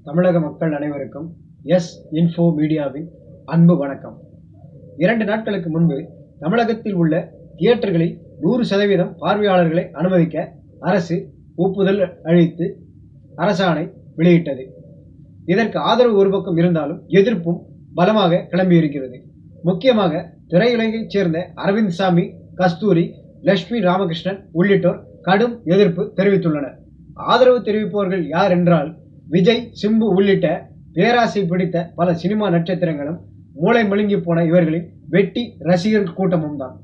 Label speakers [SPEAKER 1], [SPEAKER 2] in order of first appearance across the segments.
[SPEAKER 1] தமிழக மக்கள் அனைவருக்கும் எஸ் இன்ஃபோ மீடியாவின் அன்பு வணக்கம். 2 நாட்களுக்கு முன்பு தமிழகத்தில் உள்ள தியேட்டர்களில் 100% பார்வையாளர்களை அனுமதிக்க அரசு ஒப்புதல் அளித்து அரசாணை வெளியிட்டது. இதற்கு ஆதரவு ஒரு பக்கம் இருந்தாலும் எதிர்ப்பும் பலமாக கிளம்பியிருக்கிறது. முக்கியமாக திரையுலகைச் சேர்ந்த அரவிந்த் சாமி, கஸ்தூரி, லட்சுமி ராமகிருஷ்ணன் உள்ளிட்டோர் கடும் எதிர்ப்பு தெரிவித்துள்ளனர். ஆதரவு தெரிவிப்பவர்கள் யார் என்றால் விஜய், சிம்பு உள்ளிட்ட பேராசை பிடித்த பல சினிமா நட்சத்திரங்களும் மூளை மழுங்கி போன இவர்களின் வெட்டி ரசிகர் கூட்டமும் தான்.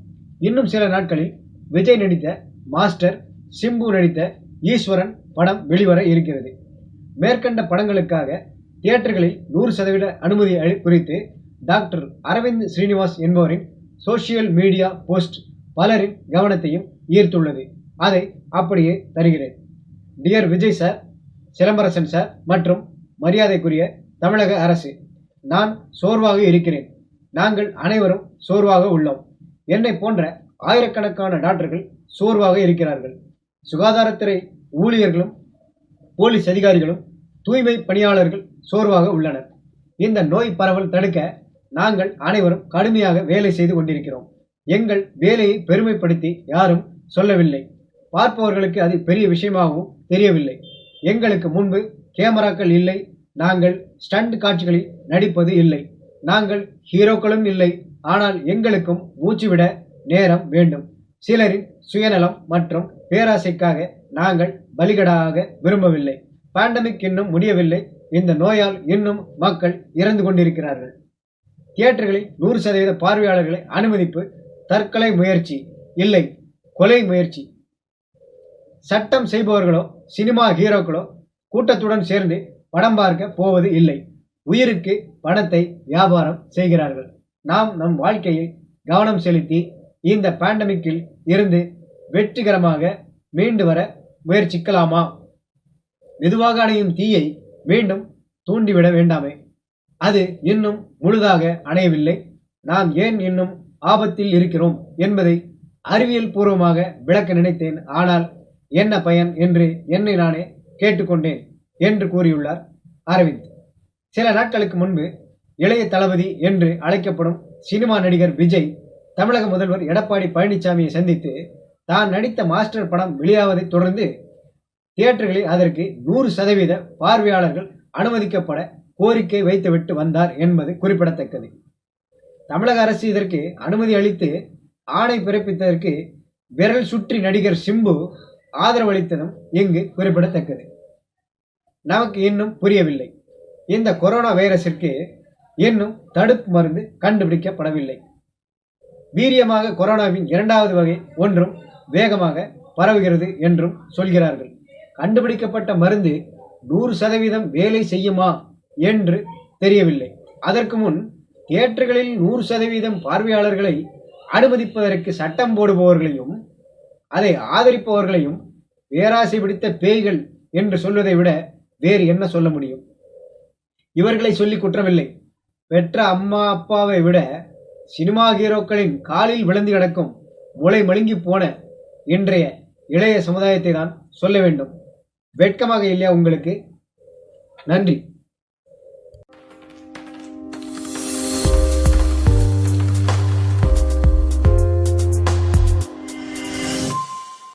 [SPEAKER 1] இன்னும் சில நாட்களில் விஜய் நடித்த மாஸ்டர், சிம்பு நடித்த ஈஸ்வரன் படம் வெளிவர இருக்கிறது. மேற்கண்ட படங்களுக்காக தியேட்டர்களில் 100% அனுமதி குறித்து டாக்டர் அரவிந்த் ஸ்ரீனிவாஸ் என்பவரின் சோசியல் மீடியா போஸ்ட் பலரின் கவனத்தையும் ஈர்த்துள்ளது. அதை அப்படியே தருகிறேன். Dear Vijay sir, Silambarasan sir மற்றும் மரியாதைக்குரிய தமிழக அரசு, நான் சோர்வாக இருக்கிறேன். நாங்கள் அனைவரும் சோர்வாக உள்ளோம். என்னை போன்ற ஆயிரக்கணக்கான டாக்டர்கள் சோர்வாக இருக்கிறார்கள். சுகாதாரத்துறை ஊழியர்களும், போலீஸ் அதிகாரிகளும், தூய்மை பணியாளர்கள் சோர்வாக உள்ளனர். இந்த நோய் பரவல் தடுக்க நாங்கள் அனைவரும் கடுமையாக வேலை செய்து கொண்டிருக்கிறோம். எங்கள் வேலையை பெருமைப்படுத்தி யாரும் சொல்லவில்லை. பார்ப்பவர்களுக்கு அது பெரிய விஷயமாகவும் தெரியவில்லை. எங்களுக்கு முன்பு கேமராக்கள் இல்லை. நாங்கள் ஸ்டண்ட் காட்சிகளில் நடிப்பது இல்லை. நாங்கள் ஹீரோக்களும் இல்லை. ஆனால் எங்களுக்கும் மூச்சுவிட நேரம் வேண்டும். சிலரின் சுயநலம் மற்றும் பேராசைக்காக நாங்கள் பலிகடாக விரும்பவில்லை. பேண்டமிக் இன்னும் முடியவில்லை. இந்த நோயால் இன்னும் மக்கள் இறந்து கொண்டிருக்கிறார்கள். தியேட்டர்களில் 100% பார்வையாளர்களை அனுமதிப்பு தற்கொலை முயற்சி இல்லை, கொலை முயற்சி. சட்டம் செய்பவர்களோ சினிமா ஹீரோக்களோ கூட்டத்துடன் சேர்ந்து படம் பார்க்க போவது இல்லை. உயிருக்கு பணத்தை வியாபாரம் செய்கிறார்கள். நாம் நம் வாழ்க்கையில் கவனம் செலுத்தி இந்த பேண்டமிக்கில் இருந்து வெற்றிகரமாக மீண்டு வர முயற்சிக்கலாமா? மெதுவாக அணையும் தீயை மீண்டும் தூண்டிவிட வேண்டாமே? அது இன்னும் முழுதாக அணையவில்லை. நாம் ஏன் இன்னும் ஆபத்தில் இருக்கிறோம் என்பதை அறிவியல் பூர்வமாக விளக்க நினைத்தேன். ஆனால் என்ன பயன் என்று என்னை நானே கேட்டுக்கொண்டேன் என்று கூறியுள்ளார் அரவிந்த். சில நாட்களுக்கு முன்பு இளைய தளபதி என்று அழைக்கப்படும் சினிமா நடிகர் விஜய் தமிழக முதல்வர் எடப்பாடி பழனிசாமியை சந்தித்து தான் நடித்த மாஸ்டர் படம் வெளியாவதை தொடர்ந்து தியேட்டர்களில் அதற்கு 100% பார்வையாளர்கள் அனுமதிக்கப்பட கோரிக்கை வைத்துவிட்டு வந்தார் என்பது குறிப்பிடத்தக்கது. தமிழக அரசு இதற்கு அனுமதி அளித்து ஆணை பிறப்பித்ததற்கு விரல் சுற்றி நடிகர் சிம்பு ஆதரவளித்ததும் இங்கு குறிப்பிடத்தக்கது. நமக்கு இன்னும் புரியவில்லை. இந்த கொரோனா வைரஸிற்கு இன்னும் தடுப்பு மருந்து கண்டுபிடிக்கப்படவில்லை. வீரியமாக கொரோனாவின் 2வது வகை ஒன்றும் வேகமாக பரவுகிறது என்றும் சொல்கிறார்கள். கண்டுபிடிக்கப்பட்ட மருந்து 100% வேலை செய்யுமா என்று தெரியவில்லை. அதற்கு முன் தியேட்டர்களில் 100% பார்வையாளர்களை அனுமதிப்பதற்கு சட்டம் போடுபவர்களையும் அதை ஆதரிப்பவர்களையும் பேராசை பிடித்த பேய்கள் என்று சொல்வதை விட வேறு என்ன சொல்ல முடியும்? இவர்களை சொல்லி குற்றமில்லை. பெற்ற அம்மா அப்பாவை விட சினிமா ஹீரோக்களின் காலில் விழுந்து கிடக்கும் மூளை மழுங்கி போன இன்றைய இளைய சமுதாயத்தை தான் சொல்ல வேண்டும். வெட்கமாக இல்லையா உங்களுக்கு? நன்றி.